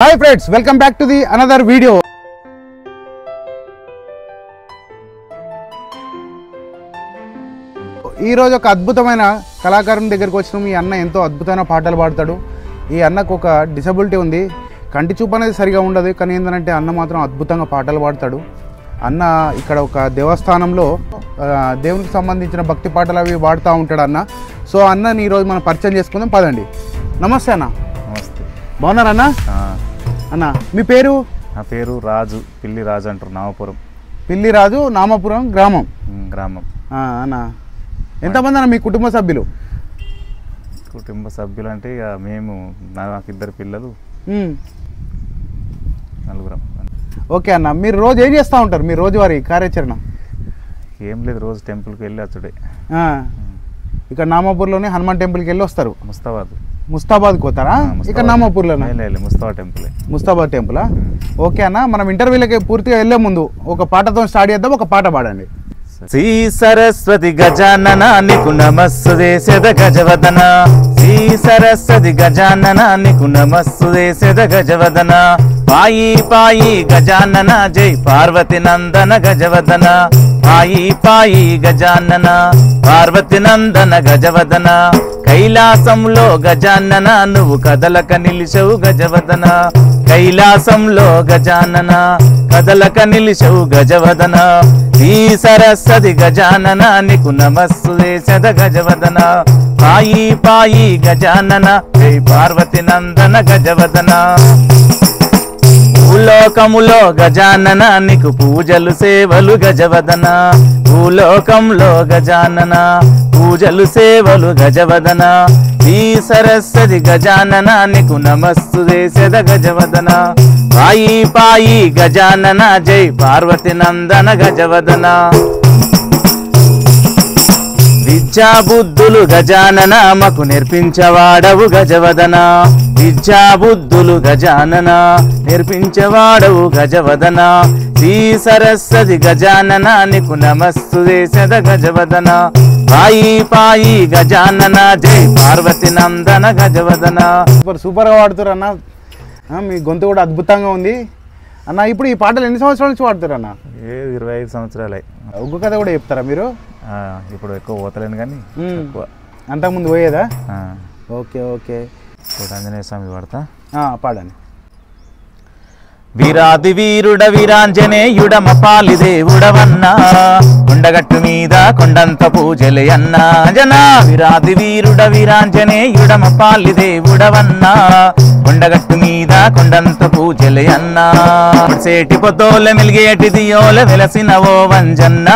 Hi friends, welcome back to the another video. ఈ రోజు ఒక అద్భుతమైన కళాకారుని దగ్గరికి వచ్చినాం. ఈ అన్న ఎంతో అద్భుతమైన పాటలు పాడతాడు. ఈ అన్నకు ఒక డిసబిలిటీ ఉంది, కంటి చూపు అనేది సరిగా ఉండదు, కానీ ఏంటంటే అన్న మాత్రం అద్భుతంగా పాటలు పాడతాడు. అన్న ఇక్కడ ఒక దేవస్థానంలో దేవునికి సంబంధించిన భక్తి పాటలు అవి పాడుతూ ఉంటాడు అన్న. సో అన్నని ఈరోజు మనం పరిచయం చేసుకుందాం, పదండి. నమస్తే అన్న. నమస్తే. బాగున్నారా అన్న? అన్న మీ పేరు? నా పేరు రాజు, పిల్లి రాజు అంటారు, నామపురం. పిల్లి రాజు, నామపురం గ్రామం. అన్న ఎంతమంది అన్న మీ కుటుంబ సభ్యులు? కుటుంబ సభ్యులు అంటే ఇక మేము, నాకు ఇద్దరు పిల్లలు, నలుగురం. ఓకే అన్న, మీరు రోజు ఏం చేస్తూ ఉంటారు? మీ రోజువారీ కార్యాచరణ? ఏం లేదు, రోజు టెంపుల్కి వెళ్ళి వచ్చుడే. ఇక్కడ నామాపూర్లోనే హనుమాన్ టెంపుల్కి వెళ్ళి వస్తారు. ముస్తాబాద్కి పోతారా? ఇక్కడ నామాపూర్లోనే ముస్తాబాద్ టెంపులా? ఓకే అన్న, మనం ఇంటర్వ్యూలకి పూర్తిగా వెళ్ళే ముందు ఒక పాటతో స్టార్ట్ చేద్దాం. ఒక పాట పాడండి. శ్రీ సరస్వతి గజానన నీకు నమస్సు దేశద గజవదన, శ్రీ సరస్వతి గజానన నీకు నమస్సు దేశద గజవదన, పాయి పాయి గజానన జై పార్వతి నందన గజవదన, పాయి పాయి గజానన పార్వతి నందన గజవదన, కైలాసంలో గజానన నువ్వు కదలక నిలిచవు గజవదన, కైలాసంలో గజానన కదలక నిలిచవు గజవదన, ఈ సరస్వతి గజానన నీకు నమస్సు దేశద గజవదన, పాయి పాయి గజానన జై పార్వతి నందన గజవదన, భూలోకములో గజానన నీకు పూజలు సేవలు గజవదన, భూలోకంలో గజానన పూజలు సేవలు గజవదన, ఈ సరస్వతి గజానన నీకు నమస్సు దేశద గజవదన, పాయి పాయి గజానన జై పార్వతి నందన గజవదన, విద్యా బుద్ధులు గజానన మకు నేర్పించవాడవు గజవదన, విద్యా బుద్ధులు గజానన నేర్పించవాడవు గజవదన, శ్రీ సరస్వతి గజానన నీకు నమస్సు దేశద గజవదన, పాయి పాయి గజానన జై పార్వతి నందన గజవదన. సూపర్గా వాడుతారు అన్న, మీ గొంతు కూడా అద్భుతంగా ఉంది అన్న. ఇప్పుడు ఈ పాటలు ఎన్ని సంవత్సరాల నుంచి వాడుతారు అన్న? 25 సంవత్సరాలే. ఒగ్గు కథ కూడా చెప్తారా మీరు? ఇప్పుడు ఎక్కువ పోతలేను కానీ అంతకుముందు పోయేదా? Okay okay. ఆంజనేయ స్వామి పాడతా, పాడండి. వీరాది వీరుడ వీరాంజనేయుడ మపాలి దేవుడవన్నా, కొండగట్టు మీద కొండంత పూజలే అన్నా జనా, వీరాది వీరుడ వీరాంజనేయుడ మపాలి దేవుడవన్నా, కొండగట్టు మీద కొండంత పూజలే అన్నా, సేటి పొద్దోల మిలిగేటి దియోల వెలసిన ఓ వంజన్న,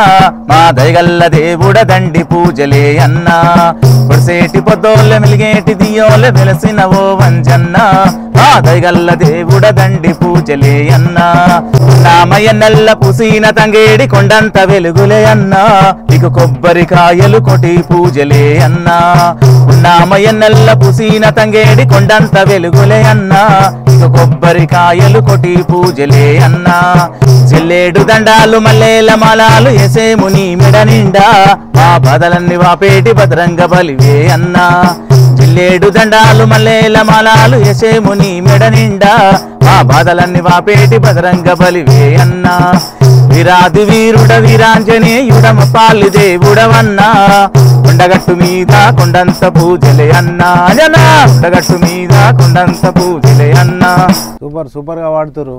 మా దయగల్ల దేవుడ దండి పూజలే అన్నా, సేటి పొద్దోల మిలిగేటి దియోల వెలసిన ఓ వంజన్న, మా దయగల్ల దేవుడ దండి పూజలే అన్నా, నామయ్య నల్ల పుసీన తంగేడి కొండంత వెలుగులే అన్నా, నీకు కొబ్బరికాయలు కొటి పూజలే అన్నా, నామయ్య నల్ల పుసీన తంగేడి కొండంత వెలుగులే అన్నా, నీకు కొబ్బరికాయలు కొటి పూజలే అన్నా, చెల్లేడు దండాలు మల్లేల మాలాలు ఎసేము నీ మెడ నిండా, మా బాధలన్నీ వాపేటి భద్రంగ బలివే అన్నా, చెల్లేడు దండాలు మల్లేల మాలాలు ఎసేము నీ మెడ నిండా, మా బాధలన్నీ వాపేటి భద్రంగ బలివే అన్నా, వీరాది వీరుడ వీరాంజనేయుడ మపాలి దేవుడవన్నా, కొండగట్టు మీద కొండంత పూజలే అన్నా జనా, కొండగట్టు మీద కొండంత పూజలే అన్నా. సూపర్గా వాడుతారు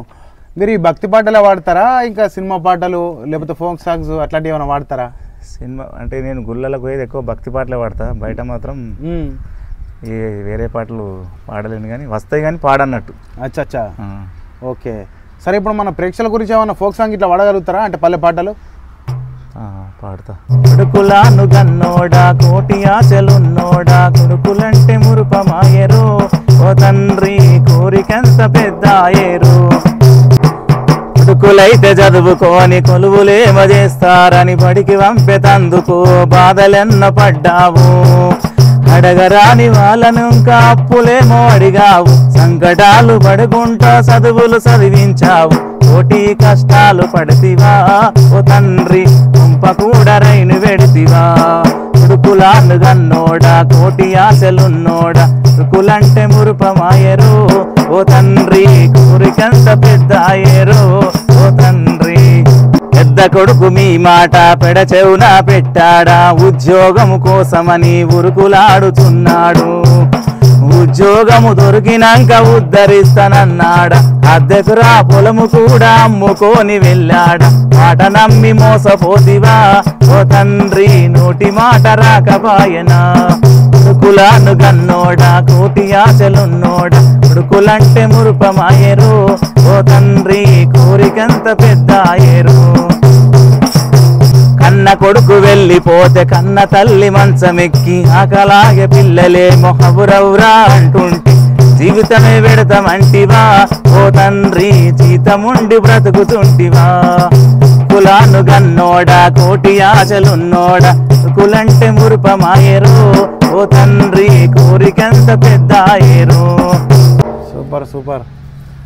మీరు. ఈ భక్తి పాటలే వాడతారా, ఇంకా సినిమా పాటలు లేకపోతే ఫోక్ సాంగ్స్ అట్లాంటివి ఏమైనా వాడతారా? సినిమా అంటే నేను గుళ్ళలకు పోయేది ఎక్కువ భక్తి పాటలే పాడతా, బయట మాత్రం ఈ వేరే పాటలు పాడలేను, కానీ వస్తాయి కానీ పాడన్నట్టు. అచ్చా ఓకే. సరే, ఇప్పుడు మన ప్రేక్షకుల గురించి ఏమన్నా ఫోక్ సాంగ్ ఇట్లా వాడగలుగుతారా? అంటే పల్లె పాటలు పాడతా. కొడుకులాను గన్నోడా కోటి ఆశలున్నోడా, కొడుకులంటే మురుపమాయరు, ఓ తండ్రి కోరికెంత పెద్దాయేరు, కొడుకులైతే చదువుకోని కొలువులేమ చేస్తారని బడికి పంపెతందుకు బాధలెన్న పడ్డావు, అడగరాని వాళ్ళను ఇంకా అప్పులేమో అడిగావు, సంకటాలు పడుకుంటా చదువులు చదివించావు, కోటి కష్టాలు పడితివా ఓ తండ్రి పంప కూడా రైను పెడితివా, కొడుకులాను గన్నోడా కోటి ఆశలున్నోడా కొడుకులంటే మురుపమాయరు ఓ తండ్రి కోరికంత పెద్ద ఆయరు ఓ తండ్రి పెద్ద కొడుకు మీ మాట పెడచెవున పెట్టాడా ఉద్యోగము కోసమని ఉరుకులాడుతున్నాడు ఉద్యోగము దొరికినాక ఉద్ధరిస్తానన్నాడా అద్దెకురా పొలము కూడా అమ్ముకొని వెళ్ళాడా మాట నమ్మి మోసపోతివా ఓ తండ్రి నోటి మాట రాకపాయనా కొడుకులాను గన్నోడా కోటి ఆశలున్నోడా కొడుకులంటే మురుపమాయరు ఓ తండ్రి కోరికంత పెద్ద ఆయరు కన్న కొడుకు వెళ్ళిపోతే కన్న తల్లి మంచమెక్కి ఆకలాగే పిల్లలే మొహబురవురా అంటుంటే జీవితమే పెడతామంటివా ఓ తండ్రి జీతముండి బ్రతుకుతుంటివా కులాను గన్నోడా కోటి ఆశలున్నోడా కులంటే మురుపమాయరు ఓ తండ్రి కోరికంత పెద్ద ఆయరు. Super super.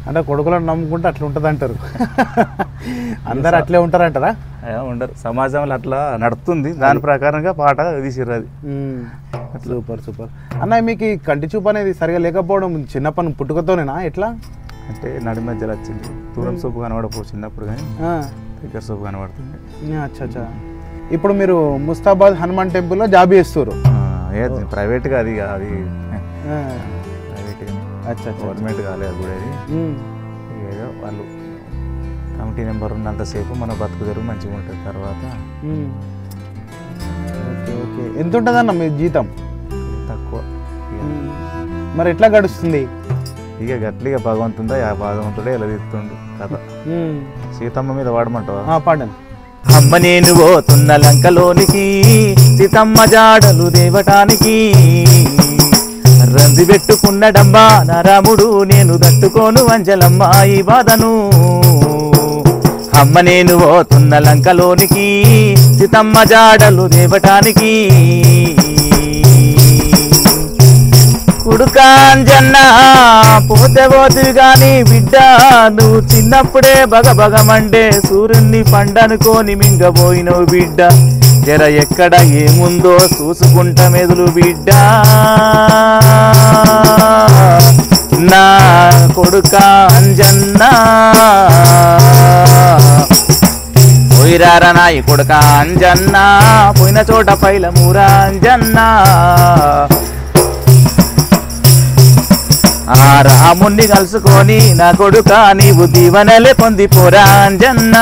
అంటే కొడుకులను నమ్ముకుంటే అట్లా ఉంటుంది అంటారు. అందరు అట్లే ఉంటారంటారా? ఉండరు, సమాజంలో అట్లా నడుస్తుంది, దాని ప్రకారంగా పాట తీసిర్రు అది. Super super. అన్న మీకు ఈ కంటి చూపు అనేది సరిగా లేకపోవడం చిన్నప్పటి పుట్టుకతోనేనా ఎట్లా? అంటే నడి మధ్యలో వచ్చింది, దూరం చూపు కనబడపో చిన్నప్పుడు, కానీ దగ్గర చూపు కనబడుతుంది. అచ్చా అచ్చా. ఇప్పుడు మీరు ముస్తాబాద్ హనుమాన్ టెంపుల్లో జాబ్ చేస్తారు? ప్రైవేట్గా అది అది అచ్చా, గవర్నమెంట్ కాలేదు కూడా. అది ఏదో వాళ్ళు కమిటీ నెంబర్ ఉన్నంతసేపు మన బతుకు తెరుగు మంచిగా ఉంటుంది. తర్వాత ఓకే ఓకే. ఎంత ఉంటుందన్న మీ జీతం? తక్కువ. మరి ఎట్లా గడుస్తుంది? ఇక గట్లిగా భగవంతుందా ఆ భగవంతుడే ఎలా తీస్తుండు కథ. సీతమ్మ మీద వాడమంటావా? పాడండి. అమ్మ నేను పోతున్న లంకలోనికి, సీతమ్మ జాడలు దేవటానికి, రంది పెట్టుకున్నడమ్మా నా రాముడు, నేను తట్టుకోను అంజలమ్మ ఈ బాధను. అమ్మ నేను పోతున్న లంకలోనికి, సీతమ్మ జాడలు దేవటానికి, కొడుకా అంజన్న పోతే పోతుంది గాని బిడ్డ, నువ్వు చిన్నప్పుడే బగబగమండే సూర్యుని పండనుకోని మింగబోయినవు బిడ్డ, జర ఎక్కడ ఏముందో చూసుకుంటా మెదులు బిడ్డ, నా కొడుకా అంజన్న పోయిరారా నాయి కొడుకా అంజన్న, పోయిన చోట పైల మూరా అంజన్న, ఆ రాముణ్ణి కలుసుకొని నా కొడుక నీవు దీవెనలే పొందిపోరా అంజన్న.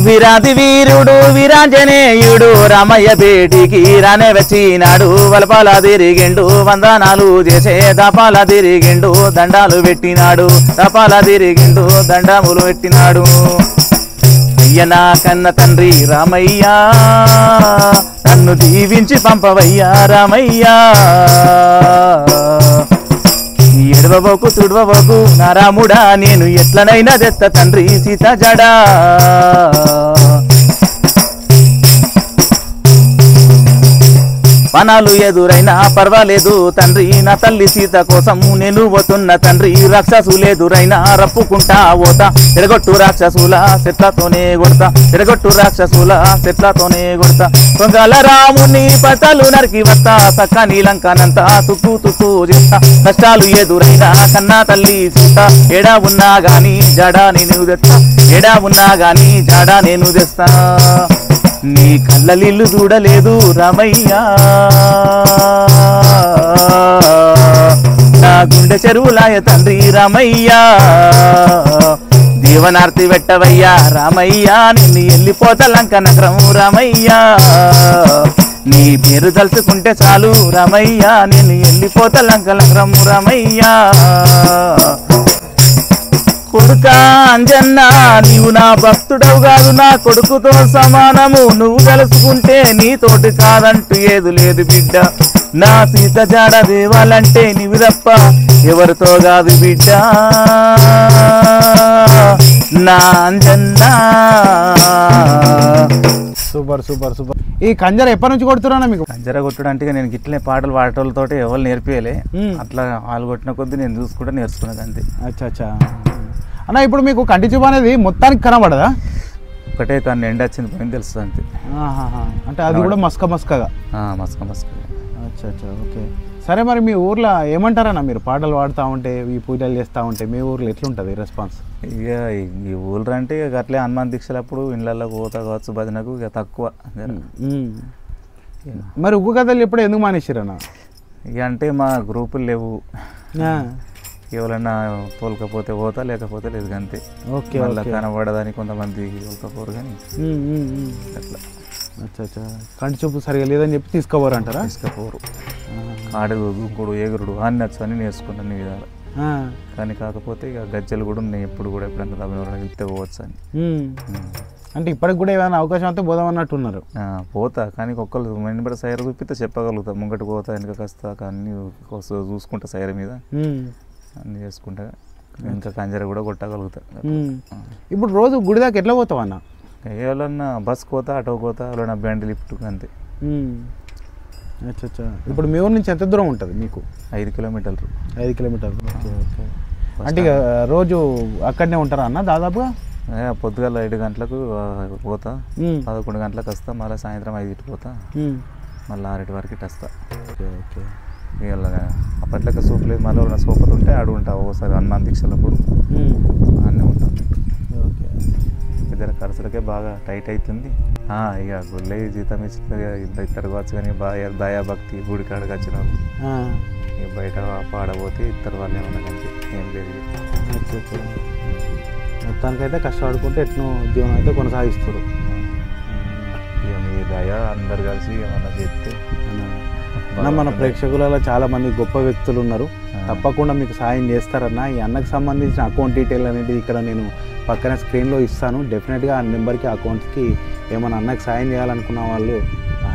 వీరాది వీరుడు వీరాంజనేయుడు రామయ్య బేటికి రానే వచ్చినాడు, వలపాల తిరిగిండు వందనాలు చేసే దపాల తిరిగిండు, దండాలు పెట్టినాడు దపాల తిరిగిండు, దండములు పెట్టినాడు. అయ్య నా కన్న తండ్రి రామయ్యా, నన్ను దీవించి పంపవయ్యా రామయ్యా, ఎడవబోకు తుడవబోకు నా రాముడా, నేను ఎట్లనైనా తెత్త తండ్రి సీత జడా. వనాలు ఎదురైనా పర్వాలేదు తండ్రి, నా తల్లి సీత కోసం నేను పోతున్న తండ్రి, రాక్షసులెదురైనా రప్పుకుంటా పోతా, తిరగొట్టు రాక్షసుల చెట్లతోనే కొడతా, తిరగొట్టు రాక్షసుల చెట్లతోనే కొడతా, పొంగల రాముని పతలు నరికి వస్తా, చక్కని లంకనంతా తుక్కు తుక్కు చేస్తా, కష్టాలు ఎదురైనా కన్నా తల్లి సీత, ఎడా ఉన్నా గాని జడా నేను తెస్తా, ఎడా ఉన్నా గాని జడా నేను తెస్తా, నీ కళ్ళలిల్లు చూడలేదు రామయ్యా, నా గుండె చెరువులాయ తండ్రి రామయ్యా, దీవనార్తి పెట్టవయ్యా రామయ్యా, నిన్ను వెళ్ళిపోతా లంక నగరం రామయ్యా, నీ పేరు తలుచుకుంటే చాలు రామయ్యా, నిన్ను వెళ్ళిపోతా లంక నగరం రామయ్యా. కొడుకా అంజన్న నీవు నా భక్తుడవు కాదు, నా కొడుకుతో సమానము, నువ్వు కలుసుకుంటే నీతోటి కాదంటూ ఏది లేదు బిడ్డ, నా సీత జాడ దేవాలంటే నీవు తప్ప ఎవరితో కాదు బిడ్డ, నా అంజన్న. Super super super. ఈ కంజర ఎప్పటి నుంచి కొడుతున్నా మీకు? కంజర కొట్టడం అంటే నేను గిట్లనే పాటలు పాడటంతో ఎవరు నేర్పియలే, అట్లా వాళ్ళు కొట్టిన కొద్దీ నేను చూసుకుంటే నేర్చుకున్నది అంతే. అచ్చా అచ్చా. అన్న ఇప్పుడు మీకు కంటి చూపు అనేది మొత్తానికి కనబడదా? ఒక్కటే కానీ ఎండ వచ్చింది పోయింది తెలుస్తుంది అంతే. అంటే అది కూడా మస్కగా మస్కగా. అచ్చా అచ్చా, ఓకే. సరే, మరి మీ ఊర్లో ఏమంటారన్నా మీరు పాటలు పాడుతూ ఉంటే, ఈ పూజలు చేస్తూ ఉంటే మీ ఊర్లో ఎట్లుంటుంది రెస్పాన్స్? ఇక ఈ ఊళ్ళో అంటే ఇక అట్లే హనుమాన్ దీక్షలప్పుడు ఇళ్ళల్లోకి పోతా కావచ్చు భజనకు, ఇక తక్కువ. మరి ఉగ్గు కథలు ఎప్పుడు ఎందుకు మానేసిరన్నా? ఇక అంటే మా గ్రూపులు లేవు, ఎవరన్నా తోలకపోతే పోతా లేకపోతే లేదు అంతే. ఓకే, మళ్ళీ కనబడదని కొంతమంది తోలకపోరు కానీ అట్లా. అచ్చా అచ్చా, కంటి చూపు సరిగా లేదని చెప్పి తీసుకోపోరు అంటారా? తీసుకపోరు. ఆడదు దుంకుడు ఎగురుడు అన్ని వచ్చు అని నేర్చుకున్నాను అన్ని విధాలు. కానీ కాకపోతే ఇక గజ్జలు కూడా ఉన్నాయి, ఎప్పుడు కూడా ఎప్పుడన్నా తమిళ వెళ్తే పోవచ్చు అని. అంటే ఇప్పటికి కూడా ఏమైనా అవకాశం అయితే పోదామన్నట్టు ఉన్నారు? పోతా, కానీ ఒక్కళ్ళు మెంబర్ సైర్ చూపిస్తే చెప్పగలుగుతా, ముంగటి పోతా వెనక కస్తా అన్ని చూసుకుంటా సైర్ మీద అన్నీ చేసుకుంటా, ఇంకా కంజర కూడా కొట్టగలుగుతా. ఇప్పుడు రోజు గుడి దాకా ఎట్లా పోతావు అన్న? ఎవరన్నా బస్ పోతా, ఆటో పోతా, ఎవరన్నా బ్యాండ్ లిఫ్ట్ అంతే. అచ్చా, ఇప్పుడు మీ ఊరు నుంచి ఎంత దూరం ఉంటుంది మీకు? 5 కిలోమీటర్లు. 5 కిలోమీటర్లు, ఓకే ఓకే. అంటే ఇక రోజు అక్కడనే ఉంటారా అన్న దాదాపుగా? పొద్దుగాల 7 గంటలకు పోతా, 11 గంటలకు వస్తా, మళ్ళీ సాయంత్రం 5కి పోతా, మళ్ళీ 6 వరకు వస్తా. Okay okay. ఇక అప్పట్లకి సూప్ లేదు, మళ్ళీ ఎవరైనా సూపర్ ఉంటే అడుగుంటా ఒకసారి హనుమాన్ దీక్షలప్పుడు అన్నీ ఉంటాం. ఓకే. ఇద్దరు ఖర్చులకే బాగా టైట్ అవుతుంది. ఇక గుళ్ళే జీతం ఇచ్చిన ఇద్దరు కావచ్చు, కానీ బాగా దయాభక్తి గుడి కాడకి వచ్చిన వాళ్ళు ఇక బయట పాడబోతే ఇద్దరు వాళ్ళు ఏమన్నా కంటే ఏం లేదు. మొత్తానికైతే కష్టపడుకుంటే ఎట్నో జీవనం అయితే కొనసాగిస్తారు. ఇక మీ దయ అందరు కలిసి ఏమన్నా చెప్తే. మన ప్రేక్షకులలో చాలా మంది గొప్ప వ్యక్తులు ఉన్నారు, తప్పకుండా మీకు సాయం చేస్తారన్న. ఈ అన్నకు సంబంధించిన అకౌంట్ డీటెయిల్ అనేది ఇక్కడ నేను పక్కన స్క్రీన్లో ఇస్తాను. డెఫినెట్గా ఆ నెంబర్కి అకౌంట్కి ఏమైనా అన్నకు సాయం చేయాలనుకున్న వాళ్ళు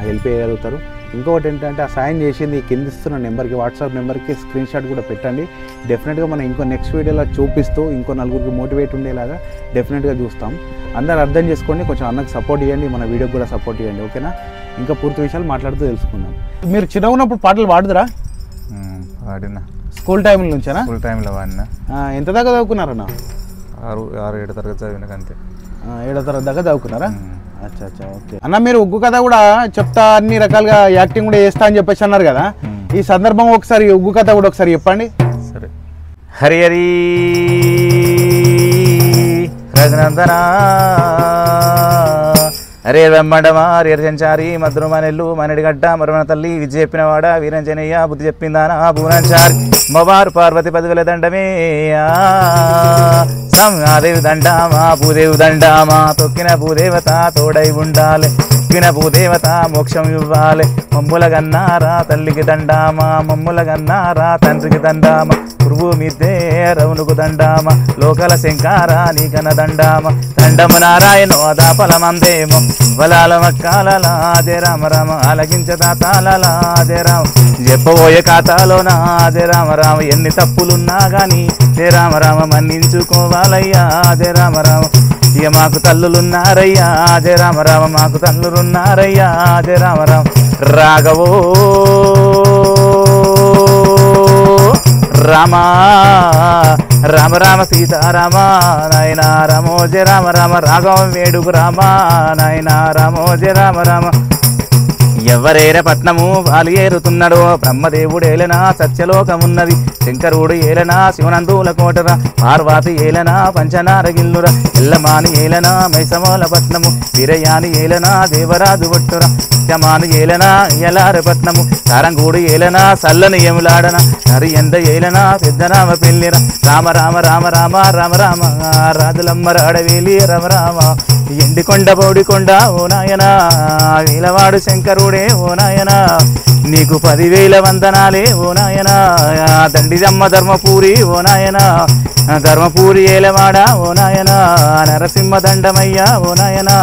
హెల్ప్ చేయగలుగుతారు. ఇంకొకటి ఏంటంటే ఆ సాయం చేసింది కింద ఇస్తున్న నెంబర్కి, వాట్సాప్ నెంబర్కి స్క్రీన్ షాట్ కూడా పెట్టండి. డెఫినెట్గా మనం ఇంకో నెక్స్ట్ వీడియోలో చూపిస్తూ ఇంకో నలుగురికి మోటివేట్ ఉండేలాగా డెఫినెట్గా చూస్తాం. అందరు అర్థం చేసుకోండి, కొంచెం అన్నకు సపోర్ట్ ఇవ్వండి, మన వీడియోకి కూడా సపోర్ట్ ఇవ్వండి, ఓకేనా? ఇంకా పూర్తి విషయాలు మాట్లాడుతూ తెలుసుకుందాం. మీరు చిన్న ఉన్నప్పుడు పాటలు పాడుదురా? పాడినా. స్కూల్ టైంల నుంచేనా? స్కూల్ టైంలో పాడినా. ఎంత దాకా చదువుకున్నారన్నా? 6-7 తరగతి చదివిన అంతే. 7వ తరగతి దాకా చదువుకున్నారా? అచ్చా అచ్చా, ఓకే. అన్న మీరు ఉగ్గు కథ కూడా చెప్తా, అన్ని రకాలుగా యాక్టింగ్ కూడా చేస్తా అని చెప్పేసి అన్నారు కదా, ఈ సందర్భం ఒకసారి ఉగ్గు కథ కూడా ఒకసారి చెప్పండి. సరే. హరి హరి రఘునందనా అరే వెమ్మడమా రేరు సంచారి మధురమనెల్లు మనడిగడ్డ మరుమన తల్లి విద్య చెప్పినవాడ వీరంజనయ్య బుద్ధి చెప్పిందానా భూనంచారి మవారు పార్వతి పదవుల దండమే సందేవి దండామా భూదేవి దండామా తొక్కిన భూదేవత తోడై ఉండాలి, తొక్కిన భూదేవత మోక్షం ఇవ్వాలి. మమ్ముల గన్నారా తల్లికి దండామా, మమ్ముల గన్నారా తండ్రికి దండామా, పురుగు మిద్దే రౌనుకు దండామా, లోకల శంకార నీకన దండామా, దండము నారాయణో దాపలమందేమో వలాల మక్కాలలాదే రామ రామ అలగించ తాతాలలాదే రామ చెప్పబోయే ఖాతాలోనా అదే రామ రామ ఎన్ని తప్పులున్నా గాని దే రామ రామ మన్నించుకోవాలయ్యా అదే రామ రామ ఇక మాకు తల్లులున్నారయ్యా అదే రామ రామ మాకు తల్లులున్నారయ్యా అదే రామ రామ రాఘవో రామ రామ రామ సీతారామ నాయన రామోజ రామ రామ రాఘవం వేడుకు రామ నాయన రామోజ రామ రామ ఎవరేర పట్నము వాలి ఏరుతున్నాడో బ్రహ్మదేవుడు ఏలనా సత్యలోకమున్నది, శంకరుడు ఏలనా శివనందుల కోటరా, పార్వతి ఏలనా పంచనారగిల్లురా, ఎల్లమాని ఏలనా మైసమోల పట్నము, వీరయాని ఏలనా దేవరాజు ఒట్టురా, సత్యమాను ఏలనా ఎలార పట్నము, కారంగూడు ఏలనా సల్లని ఎములాడన, హరి ఎంద ఏలనా పెద్దనామ పెళ్ళిరా, రామ రామ రామ రామ రామ రామ రాజులమ్మ రాడవేలి రామ రామ ఎండికొండ పౌడికొండ ఓ నాయనా వీలవాడు శంకరుడే ఓ నాయనా నీకు 10,000 వందనాలే ఓ నాయనా, దండిదమ్మ ధర్మపూరి ఓ నాయనా ధర్మపూరి ఏలవాడ ఓ నాయనా, నరసింహ దండమయ్యా ఓ నాయనా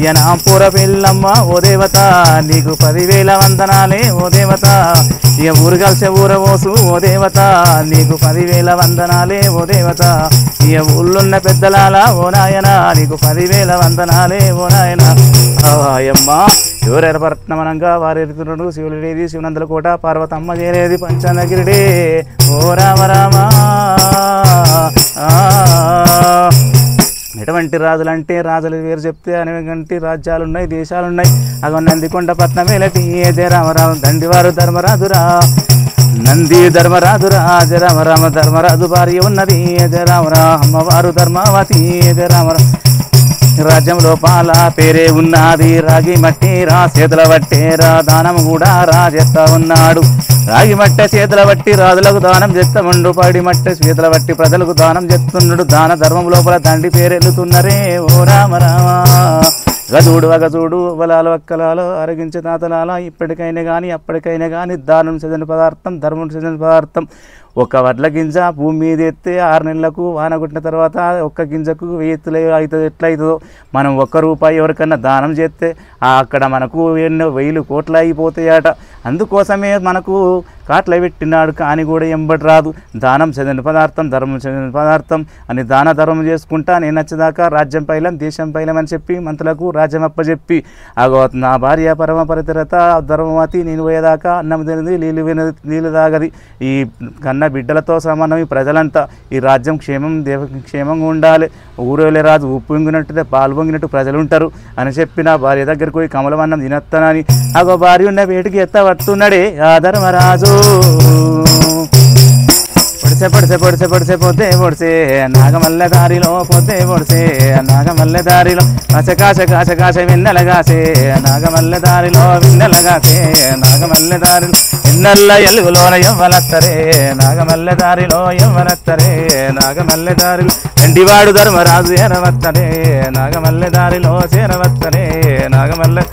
యనాంపుర పిల్లమ్మ ఓ దేవత నీకు 10,000 వందనాలే ఓ దేవత, ఇక ఊరు కలిసే ఊరవోసు ఓ దేవత నీకు 10,000 వందనాలే ఓ దేవత, ఇక ఊళ్ళున్న పెద్దలాల ఓ నాయనా నీకు 10,000 వందనాలే ఓ నాయనా. అయ్యమ్మ శివరేరపట్నమనంగా వారెరుతున్నాడు శివుడేది శివనందుల కోట పార్వతమ్మ చేరేది పంచనగిరిడే ఓ రామ రామ ఎటువంటి రాజులు అంటే రాజులు వేరు చెప్తే అనేటువంటి రాజ్యాలు ఉన్నాయి, దేశాలు ఉన్నాయి. అగో నందికొండ పట్నం వేలటి రామరామ దండివారు ధర్మరాజురా, నంది ధర్మరాజురా, రామ ధర్మరాజు భార్య ఉన్నది రామరా, అమ్మవారు ధర్మావతి రామరా. రాజ్యంలో పాల పేరే ఉన్నది, రాగి మట్టి రా చేతుల పట్టేరా, దానం కూడా రా చేస్తా ఉన్నాడు. రాగి మట్ట చేతుల బట్టి రాజులకు దానం చేస్తాముండు, పడి మట్ట చేతుల బట్టి ప్రజలకు దానం చేస్తున్నాడు. దాన ధర్మం లోపల దండి పేరెళ్ళుతున్నరే ఓ రామ రామ. గజూడు బలాలు అక్కలాలు అరగించే తాతలాల, ఇప్పటికైనా కానీ అప్పటికైనా కానీ దానం చెందిన పదార్థం, ధర్మం చెందిన పదార్థం. ఒక వడ్ల గింజ భూమి మీద ఎత్తే 6 నెలలకు వాన కొట్టిన తర్వాత ఒక్క గింజకు 1000 అవుతుంది. ఎట్లయితుందో మనం ₹1 ఎవరికన్నా దానం చేస్తే అక్కడ మనకు ఎన్నో 1000 కోట్లు అయిపోతాయట. అందుకోసమే మనకు కాట్ల పెట్టినాడు, కానీ కూడా ఎంబడి రాదు. దానం చెందిన పదార్థం, ధర్మం చెందిన పదార్థం అని దాన ధర్మం చేసుకుంటా నేను నచ్చదాకా రాజ్యం పైలం దేశం పైలం అని చెప్పి మంత్రులకు రాజ్యం అప్పచెప్పి, అగో నా భార్య పరమ పరితరత ధర్మవతి, నేను పోయేదాకా అన్నం తినది, నీళ్ళు తాగది. ఈ కన్న బిడ్డలతో సమానం ఈ ప్రజలంతా. ఈ రాజ్యం క్షేమంగా ఉండాలి. ఊరోలే రాజు ఉప్పు పొంగినట్టు పాలు పొంగినట్టు ప్రజలు ఉంటారు అని చెప్పి నా భార్య దగ్గరికి పోయి కమలమన్నం తినొస్తానని అగో భార్య ఉన్న వేటికి ఎత్త పడుతున్నాడే ఆ ధర్మరాజు. పొడిసే పొడిసే నాగమల్లె దారిలో పొడిసే నాగమల్లె దారిలో కాస వెన్నెలగాసే నాగమల్లె దారిలో వెన్నెలగాసే నాగమల్లె దారిలో ఎన్నెల్ల ఎలుగులోన ఎవ్వలత్తరే నాగమల్లె దారిలో ఎవ్వలత్తరే నాగమల్లె దారిలో దండివాడు ధర్మరాజు చేరవత్తరే నాగమల్లె దారిలో చేరవత్తరే నాగమల్లె.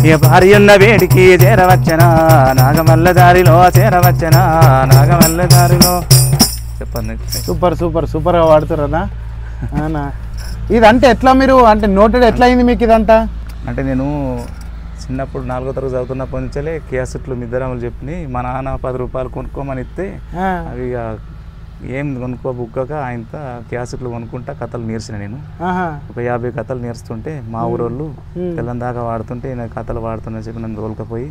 ఈ భార్య ఉన్న వేడికి చేరవచ్చనా నాగమల్లె దారిలో చేరవచ్చనా నాగమల్లె దారిలో. చెప్పండి. సూపర్గా వాడుతారన్నా. ఇదంటే ఎట్లా మీరు అంటే నోటెడ్ ఎట్లా అయింది మీకు ఇదంతా? అంటే నేను చిన్నప్పుడు 4వ తరగతి చదువుతున్నప్పటి నుంచే కేసెట్లు మిద్దరాములు చెప్పి మా నాన్న ₹10 కొనుక్కోమని ఇస్తే అవి ఏం కొనుక్కోబుక్కక ఆయనతో క్యాసెట్లు కొనుక్కుంటా కథలు నేర్చిన నేను. ఒక 50 కథలు నేర్చుతుంటే మా ఊరోళ్ళు తెల్లం దాకా వాడుతుంటే నేను కథలు వాడుతున్నా చెప్పి నన్ను తోలుకపోయి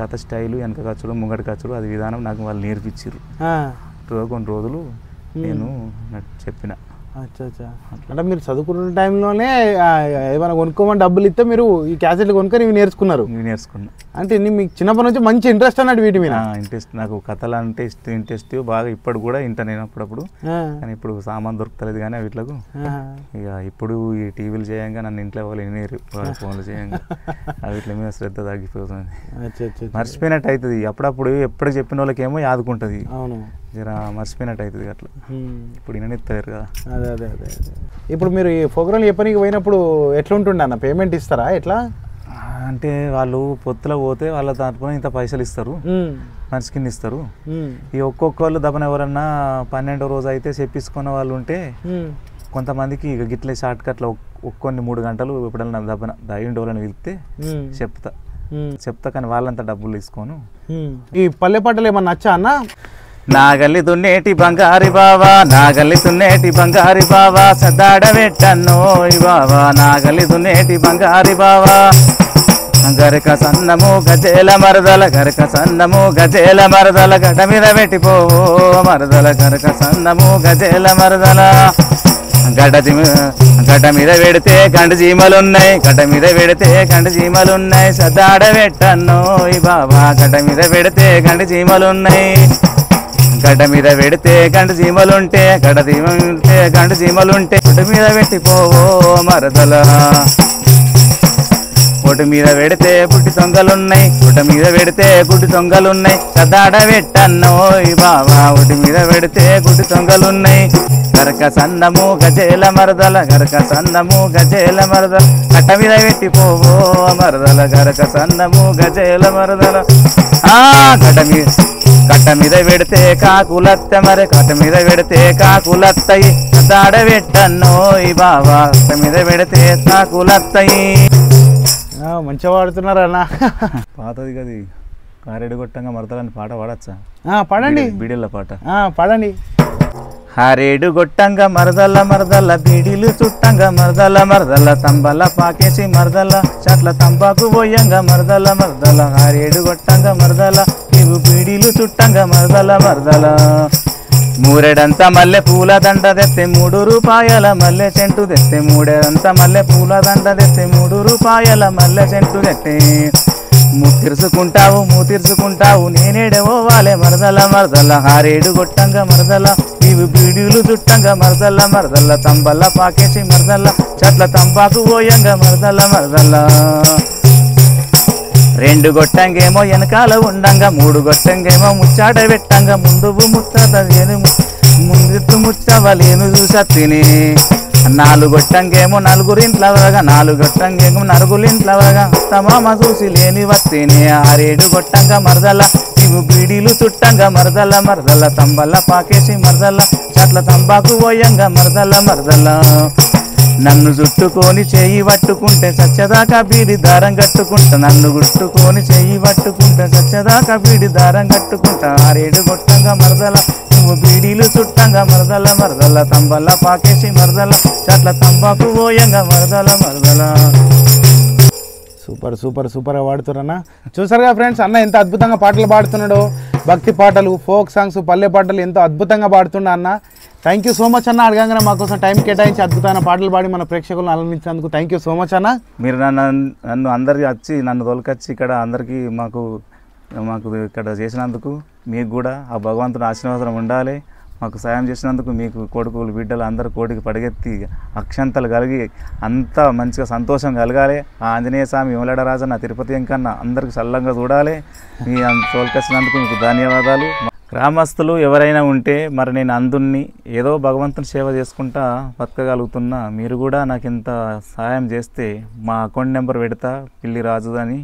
కథ స్టైలు వెనక ఖర్చుడు ముంగడి ఖర్చుడు అది విధానం నాకు వాళ్ళు నేర్పించారు. కొన్ని రోజులు నేను చెప్పిన. అంటే మీరు చదువుకున్న టైంలోనే ఏమైనా కొనుక్కోమని డబ్బులు ఇస్తే మీరు ఈ క్యాసెట్లు కొనుక్కొని ఇవి నేర్చుకున్నా. అంటే మీకు చిన్నప్పటి నుంచి మంచి ఇంట్రెస్ట్ అన్నట్టు వీటి మీద? ఇంట్రెస్ట్, నాకు కథలు అంటే ఇంట్రెస్ట్ బాగా. ఇప్పుడు కూడా ఇంట నేను అప్పుడప్పుడు, కానీ ఇప్పుడు సామాన్ దొరుకుతలేదు కానీ వీటిలకు. ఇక ఇప్పుడు ఈ టీవీలు చేయంగా నన్ను ఇంట్లో వాళ్ళు వినేరు, ఫోన్లు చేయంగా వీటి మీద శ్రద్ధ తగ్గిపోతుంది, మర్చిపోయినట్టు అవుతుంది. అప్పుడప్పుడు ఎప్పుడు చెప్పిన వాళ్ళకేమో యాదుకుంటుంది, జర మర్చిపోయినట్టు అవుతుంది అట్లా. ఇప్పుడు విననిస్తారు కదా. అదే ఇప్పుడు మీరు ఈ ప్రోగ్రామ్ చెప్పనీకి పోయినప్పుడు ఎట్లా ఉంటుండే అన్న? పేమెంట్ ఇస్తారా ఎట్లా? అంటే వాళ్ళు పొత్తులో పోతే వాళ్ళ తరపున ఇంత పైసలు ఇస్తారు, మనిషి కింద ఇస్తారు. ఈ ఒక్కొక్కళ్ళు దపన ఎవరన్నా 12వ రోజు అయితే చెప్పించుకున్న వాళ్ళు ఉంటే కొంతమందికి ఇక గిట్లే షార్ట్ కట్లో కొన్ని 3 గంటలు ఎప్పుడన్నా దపన దయ్యండి వాళ్ళని వెళ్తే చెప్తా కానీ వాళ్ళంతా డబ్బులు తీసుకోను. ఈ పల్లె పాటలు ఏమన్నా నచ్చా అన్న? నాగలి దున్నేటి బంగారి బావా, నాగలి దున్నేటి బంగారి బావా, సద్దాడ పెట్టన్నోయ్ బావా, నాగలి దున్నేటి బంగారి బావా. గరక సన్నము గజేల మరదల, గరక సన్నము గజేల మరదల, గడ మీద పెట్టిపోవో మరదల, గరక సన్నము గజేల మరదల. గడ్డ మీద పెడితే గండు జీమలున్నాయి, గడ్డ మీద పెడితే గండు జీమలున్నాయి, సద్దాడ పెట్టన్నోయ్ బావా, గడ్డ మీద పెడితే గండు జీమలున్నాయి. గడ్డ మీద పెడితే గండు జీమలుంటే, గడ్డ జీమలుంటే గండు జీమలుంటే, గడ్డ మీద పెట్టిపోవో మరదల. పొట్టు మీద పెడితే పుట్టి తొంగలున్నాయి, పుట్ట మీద పెడితే గుడ్డి తొంగలున్నాయి, సదాడ పెట్టన్నోయ్ బావా, ఒటి మీద పెడితే గుడ్డి తొంగలున్నాయి. గరక సన్నము గజేల మరదల, గరక సన్నము గజేల మరదల, కట్ట మీద పెట్టిపోవో మరదల, గరక సన్నము గజేల మరదల. కట్ట మీద పెడితే కాకులత్త, మరి కట్ట మీద పెడితే కాకులత్తయి, సదాడ పెట్టన్నోయ్ బావా, కట్ట మీద పెడితే కాకులత్తయి. మంచిగా పాడుతున్నారన్నా. పాతది కది కారెడు కొట్టంగా మరదలని పాట పాడచ్చా? పాడండి. బీడీల పాట పాడండి. హరేడు గొట్టంగా మరదల మరదల, బీడీలు చుట్టంగా మరదల మరదల, తంబల పాకేసి మరదల, చట్ల తంబాకు పోయంగా మరదల మరదల. హరేడు గొట్టంగా మరదల, ఇవు బీడీలు చుట్టంగా మరదల మరదల. మూరెడంత మల్లె పూల దండ తెస్తే 3 రూపాయల మల్లె చెంటు తెస్తే మూరెడంత మల్లె పూల దండ తెస్తే 3 రూపాయల మల్లె చెంటు తెస్తే మూతిర్చుకుంటావు నేనేడవో వాలే మరదల మరదల హారేడు గొట్టంగా మరదల ఇవి బీడీలు చుట్టంగా మరదల తంబల్ల పాకేసి మరదల చెట్ల తంబాకు పోయంగా మరదల 2 గొట్టంగేమో వెనకాల ఉండంగా 3 గొట్టంగేమో ముచ్చాట పెట్టంగా ముందు ముచ్చవలేను చూసా తిని 4 గొట్టంగేమో నలుగురింట్లవరగా 4 గొట్టంగేమో నలుగురింట్లవరగా తమామ చూసి లేని వత్తిని 6 గొట్టంగా మరదల ఇవి బీడీలు చుట్టంగా మరదల తంబల్ల పాకేసి మరదల చెట్ల తంబాకు పోయంగా మరదల నన్ను చుట్టుకొని చెయ్యి పట్టుకుంటే సచ్చదాకా బీడి దారం కట్టుకుంటా నన్ను గుట్టుకొని చెయ్యి పట్టుకుంటే సచ్చదాకా బీడి దారం కట్టుకుంటా 6 గొట్టంగా మరదల నువ్వు బీడీలు చుట్టంగా మరదల తంబల్ల పాకేసి మరదల చెట్ల తంబాకు పోయంగా మరదల సూపర్ పాడుతున్నా. చూసారుగా ఫ్రెండ్స్, అన్న ఎంత అద్భుతంగా పాటలు పాడుతున్నాడో. భక్తి పాటలు, ఫోక్ సాంగ్స్, పల్లె పాటలు ఎంతో అద్భుతంగా పాడుతున్నా అన్న. థ్యాంక్ యూ సో మచ్ అన్న. అడగంగానే మాకోసం టైం కేటాయించి అద్భుతమైన పాటలు పాడి మన ప్రేక్షకులను అలరించినందుకు థ్యాంక్ యూ సో మచ్ అన్న. మీరు నన్ను అందరికి వచ్చి నన్ను తోలుకొచ్చి ఇక్కడ అందరికీ మాకు ఇక్కడ చేసినందుకు మీకు కూడా ఆ భగవంతుని ఆశీర్వాదం ఉండాలి. మాకు సాయం చేసినందుకు మీకు కొడుకులు బిడ్డలు అందరూ కోటికి పడగెత్తి అక్షంతలు కలిగి అంతా మంచిగా సంతోషం కలగాలి. ఆ ఆంజనేయ స్వామి విమలడరాజన్న తిరుపతి వెంకన్న అందరికి సల్లంగా చూడాలి. మీ తోలుకొచ్చినందుకు మీకు ధన్యవాదాలు. గ్రామస్తులు ఎవరైనా ఉంటే మరి నేను అందుని ఏదో భగవంతుని సేవ చేసుకుంటా బతకగలుగుతున్నా. మీరు కూడా నాకు ఇంత సాయం చేస్తే మా అకౌంట్ నెంబర్ పెడతా, పిల్లి రాజు అని.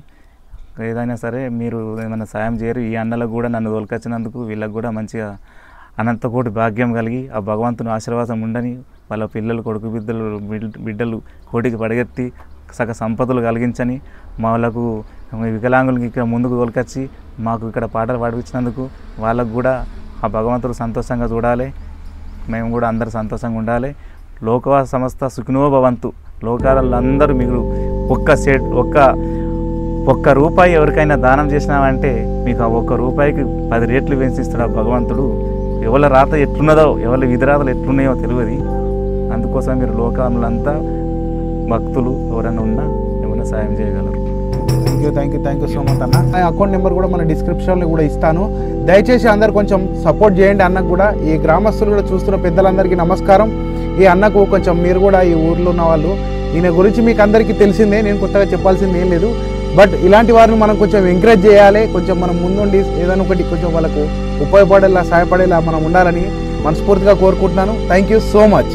ఏదైనా సరే మీరు ఏమైనా సాయం చేయరు. ఈ అన్నలకు కూడా నన్ను తోలుకొచ్చినందుకు వీళ్ళకి కూడా మంచిగా అనంతకోటి భాగ్యం కలిగి ఆ భగవంతుని ఆశీర్వాదం ఉండని, వాళ్ళ పిల్లలు కొడుకు బిడ్డలు కోటికి పడగెత్తి సగ సంపదలు కలిగించని, మా వాళ్ళకు వికలాంగులకి ఇక్కడ ముందుకు తోలుకొచ్చి మాకు ఇక్కడ పాటలు పాడిపించినందుకు వాళ్ళకు కూడా ఆ భగవంతుడు సంతోషంగా చూడాలి. మేము కూడా అందరూ సంతోషంగా ఉండాలి. లోక సంస్థ సుఖినో భవంతు. లోకాలలో అందరూ మీరు ఒక్క రూపాయి ఎవరికైనా దానం చేసినామంటే మీకు ఆ 1 రూపాయికి 10 రేట్లు పెంచిస్తాడు ఆ భగవంతుడు. ఎవరి రాత ఎట్లున్నదో, ఎవరి విధి రాతలు ఎట్లున్నాయో తెలియదు. అందుకోసం మీరు లోకాలంతా భక్తులు ఎవరైనా ఉన్నా ఏమైనా సాయం చేయగలరు. థ్యాంక్ యూ సో మచ్ అన్న. నా అకౌంట్ నెంబర్ కూడా మన డిస్క్రిప్షన్లో కూడా ఇస్తాను. దయచేసి అందరు కొంచెం సపోర్ట్ చేయండి అన్నకు కూడా. ఈ గ్రామస్తులు కూడా చూస్తున్న పెద్దలందరికీ నమస్కారం. ఈ అన్నకు కొంచెం మీరు కూడా ఈ ఊర్లో ఉన్న వాళ్ళు, ఈయన గురించి మీకు అందరికీ తెలిసిందే, నేను కొత్తగా చెప్పాల్సింది ఏం లేదు. బట్ ఇలాంటి వారిని మనం కొంచెం ఎంకరేజ్ చేయాలి. కొంచెం మనం ముందుండి ఏదైనా ఒకటి కొంచెం వాళ్ళకు ఉపయోగపడేలా, సహాయపడేలా మనం ఉండాలని మనస్ఫూర్తిగా కోరుకుంటున్నాను. Thank you so much.